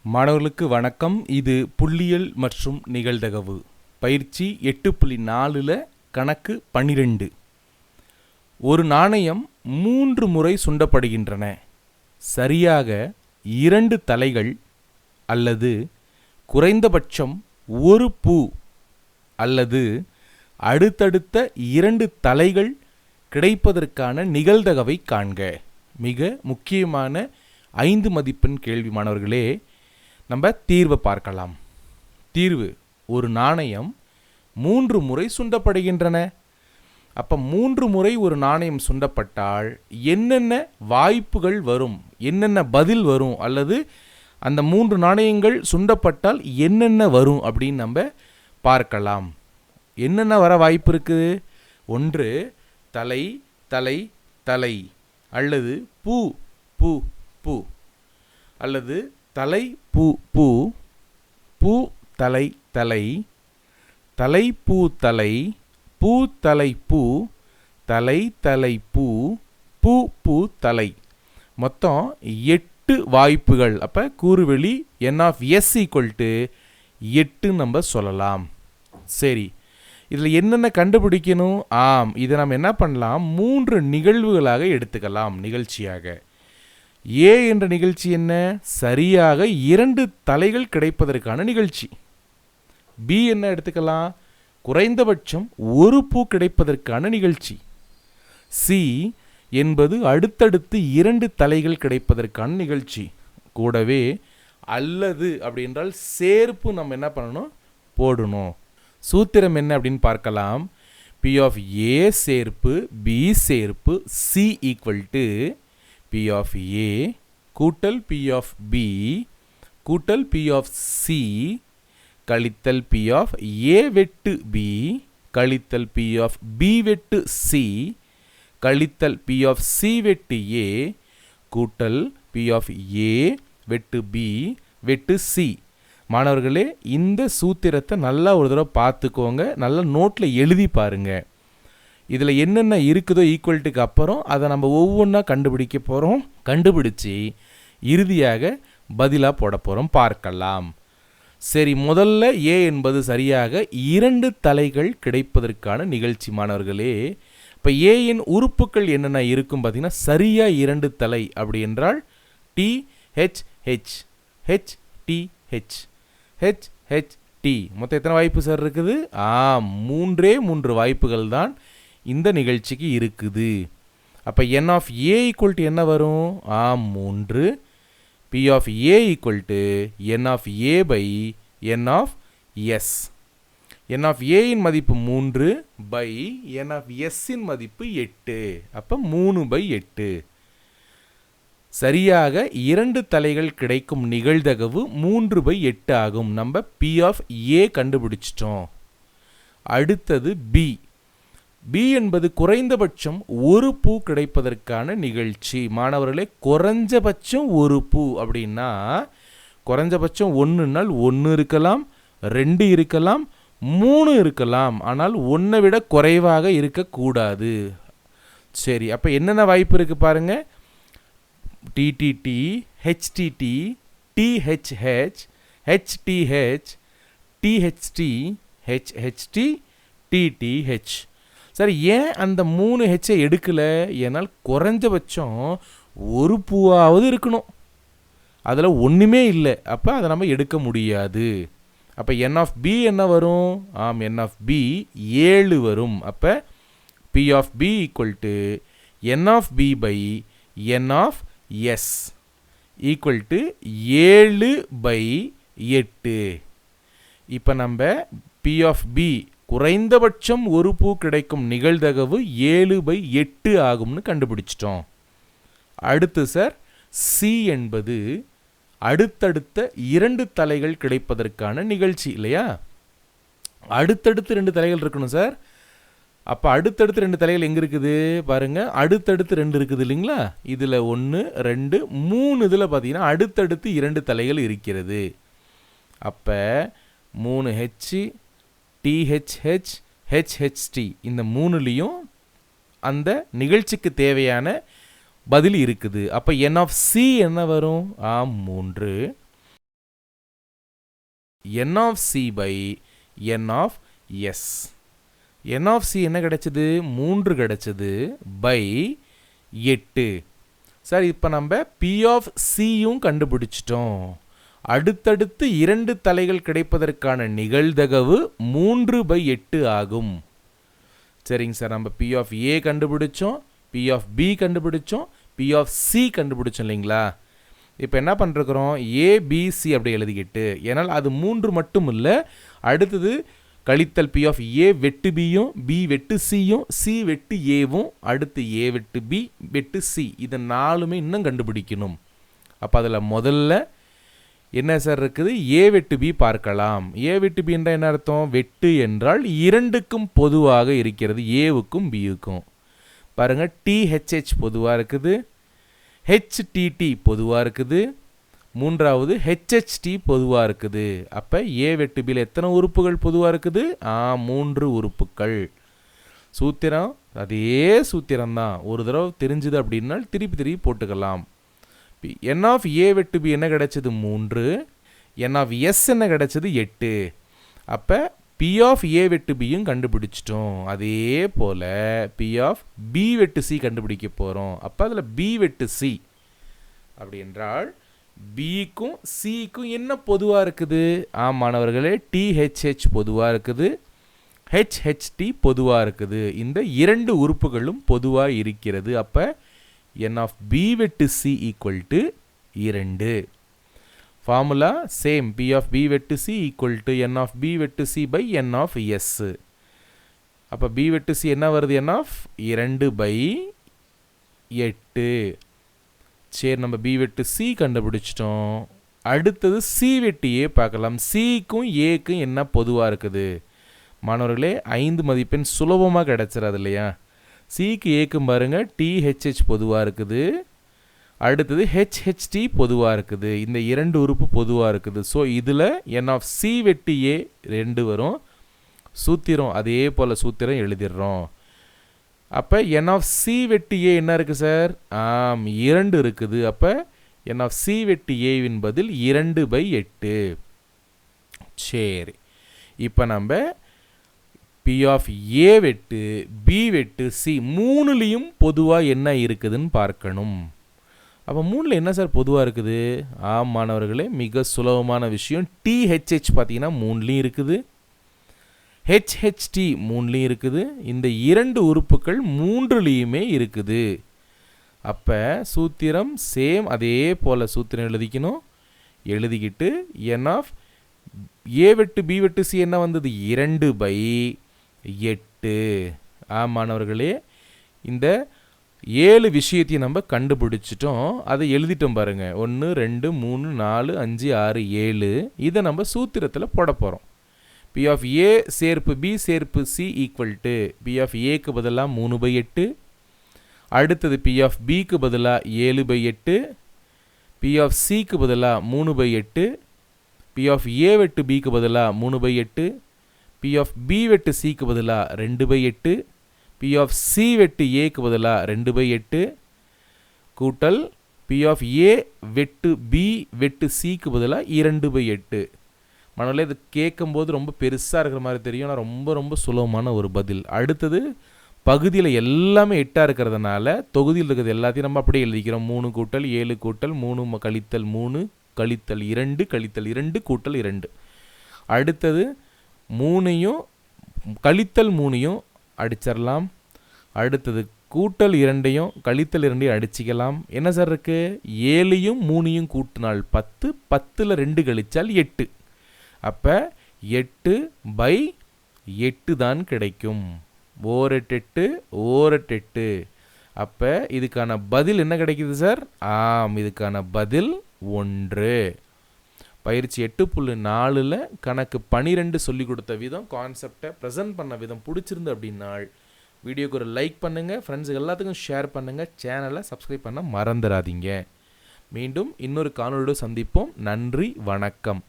மாணவர்களுக்கு வணக்கம். இது புள்ளியியல் மற்றும் நிகழ்தகவு பயிற்சி 8.4 கணக்கு 12. ஒரு நாணயம் 3 முறை சுண்டப்படுகின்றன. சரியாக 2 தலைகள் அல்லது குறைந்தபட்சம் ஒரு பூ அல்லது அடுத்தடுத்த 2 தலைகள் கிடைப்பதற்கான நிகழ்தகவை காண்க. மிக முக்கியமான 5 மதிப்பெண் கேள்வி மாணவர்களே. நம்ம தீர்வை பார்க்கலாம். தீர்வு: ஒரு நாணயம் 3 முறை சுண்டப்படுகின்றன. அப்போ 3 முறை ஒரு நாணயம் சுண்டப்பட்டால் என்னென்ன வாய்ப்புகள் வரும், என்னென்ன பதில் வரும், அல்லது அந்த 3 நாணயங்கள் சுண்டப்பட்டால் என்னென்ன வரும் அப்படின்னு நம்ம பார்க்கலாம். என்னென்ன வர வாய்ப்பு இருக்குது? 1 தலை தலை தலை, அல்லது பூ பூ பூ, அல்லது தலை பூ பூ, பூ தலை தலை, தலை பூ தலை, பூ தலை பூ, தலை தலை பூ, பூ பூ தலை. மொத்தம் 8 வாய்ப்புகள். அப்போ கூறுவெளி n(s) = 8 நம்ம சொல்லலாம். சரி, இதில் என்னென்ன கண்டுபிடிக்கணும்? இதை நம்ம என்ன பண்ணலாம்? 3 நிகழ்வுகளாக எடுத்துக்கலாம். நிகழ்ச்சியாக ஏ என்ற நிகழ்ச்சி என்ன? சரியாக 2 தலைகள் கிடைப்பதற்கான நிகழ்ச்சி. பி என்ன எடுத்துக்கலாம்? குறைந்தபட்சம் ஒரு பூ கிடைப்பதற்கான நிகழ்ச்சி. சி என்பது அடுத்தடுத்து 2 தலைகள் கிடைப்பதற்கான நிகழ்ச்சி. கூடவே அல்லது அப்படி என்றால் சேர்ப்பு நம்ம என்ன பண்ணணும்? போடணும். சூத்திரம் என்ன அப்படின்னு பார்க்கலாம். P(a) சேர்ப்பு B சேர்ப்பு C = P(a) கூட்டல் P(b) கூட்டல் P(c) கழித்தல் P(a) வெட்டு B கழித்தல் P(b) வெட்டு C கழித்தல் P(c) வெட்டு A கூட்டல் P(a) வெட்டு B வெட்டு C. மாணவர்களே, இந்த சூத்திரத்தை நல்லா ஒரு தடவை பார்த்துக்கோங்க. நல்லா நோட்டில் எழுதி பாருங்க. இதில் என்னென்ன இருக்குதோ ஈக்குவல்ட்டுக்கு அப்புறம் அதை நம்ம ஒவ்வொன்றா கண்டுபிடிக்க போகிறோம். கண்டுபிடிச்சி இறுதியாக பதிலாக போட போகிறோம். பார்க்கலாம். சரி, முதல்ல ஏ என்பது சரியாக 2 தலைகள் கிடைப்பதற்கான நிகழ்ச்சி. மாணவர்களே, இப்போ ஏயின் உறுப்புகள் என்னென்ன இருக்கும் பார்த்தீங்கன்னா, சரியாக 2 தலை. அப்படி என்றால் THH HTH HHT. மொத்தம் எத்தனை வாய்ப்பு சார் இருக்குது? 3 வாய்ப்புகள் தான் இந்த நிகழ்ச்சிக்கு இருக்குது. அப்போ n(a) = என்ன வரும்? 3. P(a) = n(a)/n(s). n(a) இன் மதிப்பு 3 n(s) இன் மதிப்பு 8. அப்போ 3/8. சரியாக 2 தலைகள் கிடைக்கும் நிகழ்தகவு 3/8 ஆகும். நம்ம P(a) கண்டுபிடிச்சிட்டோம். அடுத்தது B. B என்பது குறைந்தபட்சம் ஒரு பூ கிடைப்பதற்கான நிகழ்ச்சி. மாணவர்களே, குறைஞ்சபட்சம் ஒரு பூ அப்படின்னா குறைஞ்சபட்சம் 1னால் 1 இருக்கலாம், 2 இருக்கலாம், 3 இருக்கலாம். ஆனால் 1 விட குறைவாக இருக்கக்கூடாது. சரி, அப்போ என்னென்ன வாய்ப்பு இருக்குது பாருங்க. TTT HTT THH HTH THT HHT TTH. சரி, ஏன் அந்த 3 ஹெச்சை எடுக்கலை? ஏன்னால் குறைஞ்சபட்சம் ஒரு பூவாவது இருக்கணும். அதில் ஒன்றுமே இல்லை. அப்போ அதை நம்ம எடுக்க முடியாது. அப்போ n(b) என்ன வரும்? n(b) 7 வரும். அப்போ P(b) = n(b/n(s) = 7/8. இப்போ நம்ம P(b) குறைந்தபட்சம் ஒரு பூ கிடைக்கும் நிகழ்தகவு 7/8 ஆகும்னு கண்டுபிடிச்சிட்டோம். அடுத்து சார், சி என்பது அடுத்தடுத்த 2 தலைகள் கிடைப்பதற்கான நிகழ்ச்சி இல்லையா? அடுத்தடுத்து 2 தலைகள் இருக்கணும் சார். அப்போ அடுத்தடுத்து 2 தலைகள் எங்கே இருக்குது பாருங்க. அடுத்தடுத்து 2 இருக்குது இல்லைங்களா? இதில் 1 2 3 இதில் பார்த்தீங்கன்னா அடுத்தடுத்து 2 தலைகள் இருக்கிறது. அப்போ 3H THH HHT இந்த 3லையும் அந்த நிகழ்ச்சிக்கு தேவையான பதில் இருக்குது. அப்போ n(c) என்ன வரும்? 3. n of c by n of s. n of c என்ன கிடைச்சது? 3 கிடைச்சது by 8. சார் இப்போ நம்ம p of cயும் கண்டுபிடிச்சிட்டோம். அடுத்தடுத்து 2 தலைகள் கிடைப்பதற்கான நிகழ்தகவு 3/8 ஆகும். சரிங்க சார், நம்ம p of a கண்டுபிடிச்சோம், p of b கண்டுபிடிச்சோம், p of c கண்டுபிடிச்சோம் இல்லைங்களா? இப்போ என்ன பண்ணிருக்கிறோம்? a b c அப்படி எழுதிக்கிட்டு, ஏன்னால் அது 3 மட்டும் இல்லை, அடுத்தது கழித்தல் p of a வெட்டு bயும், b வெட்டு cயும், c வெட்டு aவும், அடுத்து a வெட்டு b வெட்டு c, இது 4மே இன்னும் கண்டுபிடிக்கணும். அப்போ அதில் முதல்ல என்ன சார் இருக்குது? a வெட்டு b பார்க்கலாம். a வெட்டு b என்றால் என்ன அர்த்தம்? வெட்டு என்றால் இரண்டுக்கும் பொதுவாக இருக்கிறது, ஏவுக்கும் பியுக்கும். பாருங்க, THH பொதுவாக இருக்குது, HTT பொதுவாக இருக்குது, மூன்றாவது HHT பொதுவாக இருக்குது. அப்போ a வெட்டு bல எத்தனை உறுப்புகள் பொதுவாக இருக்குது? 3 உறுப்புகள். சூத்திரம் அதே சூத்திரம்தான். ஒரு தடவை தெரிஞ்சுது அப்படின்னா திருப்பி போட்டுக்கலாம். n of a வெட்டு b என்ன கிடைச்சது? 3. n of s என்ன கிடைச்சது? 8. அப்போ p of a வெட்டு bயும் கண்டுபிடிச்சிட்டோம். அதே போல் p of b வெட்டு c கண்டுபிடிக்க போகிறோம். அப்போ அதில் b வெட்டு c அப்படி என்றால் bக்கும் cக்கும் என்ன பொதுவாக இருக்குது? மாணவர்களே, THH பொதுவாக இருக்குது, HHT பொதுவாக இருக்குது. இந்த 2 உறுப்புகளும் பொதுவாக இருக்கிறது. அப்போ n of b வெட்டு c equal to 2. Formula same, p of b வெட்டு c equal to n of b வெட்டு c by n of s. அப்போ b வெட்டு c என்ன வருது? n of 2/8. சரி, நம்ம b வெட்டு c கண்டுபிடிச்சிட்டோம். அடுத்தது c வெட்டு a பார்க்கலாம். cக்கும் aக்கும் என்ன பொதுவாக இருக்குது? மாணவர்களே, 5 மதிப்பெண் சுலபமாக கிடைச்சிடாது இல்லையா? சிக்கு ஏக்கும் பாருங்க, THH பொதுவாக இருக்குது, அடுத்தது HHT பொதுவாக இருக்குது. இந்த 2 உறுப்பு பொதுவாக இருக்குது. ஸோ இதில் n of c வெட்டு a 2 வரும். சூத்திரம் அதே போல் சூத்திரம் எழுதிடுறோம். அப்போ n of c வெட்டு a என்ன இருக்குது சார்? 2 இருக்குது. அப்போ n of c வெட்டு aவின் பதில் 2/8. சரி, இப்போ நம்ம p of a வெட்டு b வெட்டு c மூணுலேயும் பொதுவாக என்ன இருக்குதுன்னு பார்க்கணும். அப்போ மூணில் என்ன சார் பொதுவாக இருக்குது? மாணவர்களே, மிக சுலபமான விஷயம். THH பார்த்தீங்கன்னா மூணுலேயும் இருக்குது, HHT மூணுலேயும் இருக்குது. இந்த 2 உறுப்புகள் மூன்றுலேயுமே இருக்குது. அப்போ சூத்திரம் சேம் அதே போல் சூத்திரம் எழுதிக்கணும். எழுதிக்கிட்டு n of a வெட்டு b வெட்டு c என்ன வந்தது? 2/8. மாணவர்களே, இந்த 7 விஷயத்தையும் நம்ம கண்டுபிடிச்சிட்டோம். அதை எழுதிட்டோம் பாருங்க. 1 2 3 4 5 6 7. இதை நம்ம சூத்திரத்தில் போட போகிறோம். p of a சேர்ப்பு b சேர்ப்பு c equal to p of aக்கு பதிலாக 3/8, அடுத்தது p of bக்கு பதிலாக 7/8, p of cக்கு பதிலாக 3/8, p of a வெட்டு bக்கு பதிலாக 3/8, p of b வெட்டு cக்கு பதிலாக 2/8, p of c வெட்டு aக்கு பதிலாக 2/8 கூட்டல் p of a வெட்டு b வெட்டு cக்கு பதிலாக 2/8. மனதில் இது கேட்கும்போது ரொம்ப பெருசாக இருக்கிற மாதிரி தெரியும், ஆனால் ரொம்ப ரொம்ப சுலபமான ஒரு பதில். அடுத்தது பகுதியில் எல்லாமே 8 இருக்கிறதுனால தொகுதியில் இருக்கிறது எல்லாத்தையும் நம்ம அப்படியே எழுதிக்கிறோம். 3 கூட்டல் 7 கூட்டல் 3 கழித்தல் 3 கழித்தல் 2 கழித்தல் 2 கூட்டல் 2. அடுத்தது 3ஐயும் கழித்தல் 3ஐயும் அடிச்சிடலாம். அடுத்தது கூட்டல் 2ஐயும் கழித்தல் 2ஐயும் அடிச்சிக்கலாம். என்ன சார் இருக்குது? 7ஐயும் 3ஐயும் கூட்டினால் 10, 10ல் 2 கழித்தால் 8. அப்போ 8/8 தான் கிடைக்கும். 8 8. அப்போ இதுக்கான பதில் என்ன கிடைக்குது சார்? இதுக்கான பதில் 1. பயிற்சி 8.4ல் கணக்கு 12 சொல்லி கொடுத்த விதம், கான்செப்டை ப்ரெசென்ட் பண்ண விதம் பிடிச்சிருந்து அப்படின்னா வீடியோக்கு ஒரு லைக் பண்ணுங்கள், ஃப்ரெண்ட்ஸுக்கு எல்லாத்துக்கும் ஷேர் பண்ணுங்கள், சேனலை சப்ஸ்கிரைப் பண்ண மறந்துடாதீங்க. மீண்டும் இன்னொரு காணொளியோடு சந்திப்போம். நன்றி, வணக்கம்.